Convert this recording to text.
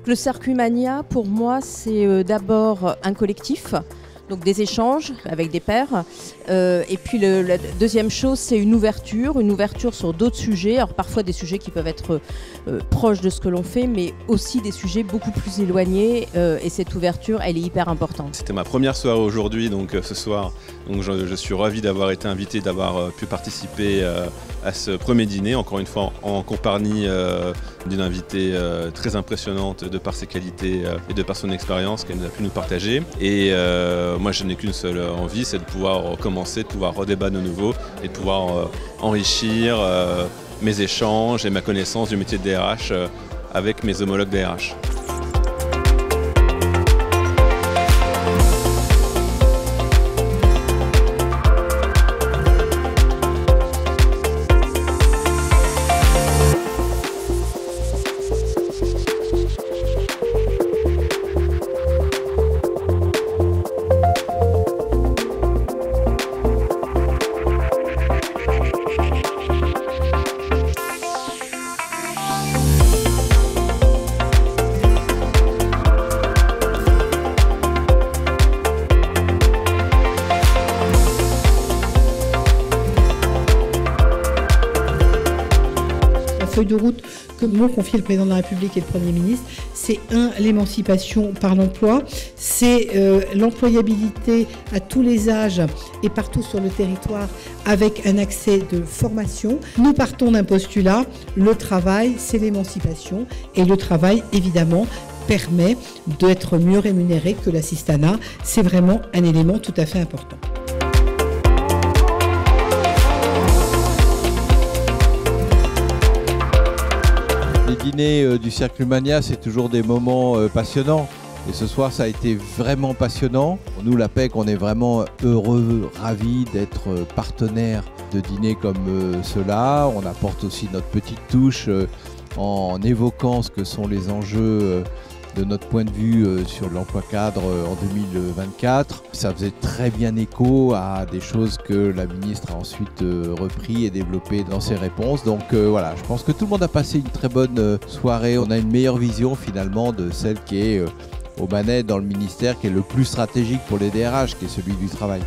Le Circuit Mania, pour moi, c'est d'abord un collectif, donc des échanges avec des pairs. Et puis la deuxième chose, c'est une ouverture sur d'autres sujets. Alors parfois des sujets qui peuvent être proches de ce que l'on fait, mais aussi des sujets beaucoup plus éloignés. Et cette ouverture, elle est hyper importante. C'était ma première soirée aujourd'hui, donc ce soir. Donc je suis ravi d'avoir été invité, d'avoir pu participer à ce premier dîner, encore une fois en compagnie d'une invitée très impressionnante de par ses qualités et de par son expérience qu'elle a pu nous partager. Et moi je n'ai qu'une seule envie, c'est de pouvoir recommencer, de pouvoir redébattre de nouveau et de pouvoir enrichir mes échanges et ma connaissance du métier de DRH avec mes homologues DRH. La feuille de route que m'ont confié le président de la République et le Premier ministre, c'est l'émancipation par l'emploi, c'est l'employabilité à tous les âges et partout sur le territoire avec un accès de formation. Nous partons d'un postulat, le travail, c'est l'émancipation et le travail, évidemment, permet d'être mieux rémunéré que l'assistanat. C'est vraiment un élément tout à fait important. Les dîners du Circuit Mania, c'est toujours des moments passionnants. Et ce soir, ça a été vraiment passionnant. Nous, la PEC, on est vraiment heureux, ravis d'être partenaires de dîners comme ceux-là. On apporte aussi notre petite touche en évoquant ce que sont les enjeux de notre point de vue sur l'emploi cadre en 2024. Ça faisait très bien écho à des choses que la ministre a ensuite repris et développé dans ses réponses. Donc voilà, je pense que tout le monde a passé une très bonne soirée. On a une meilleure vision finalement de celle qui est aux manettes dans le ministère, qui est le plus stratégique pour les DRH, qui est celui du travail.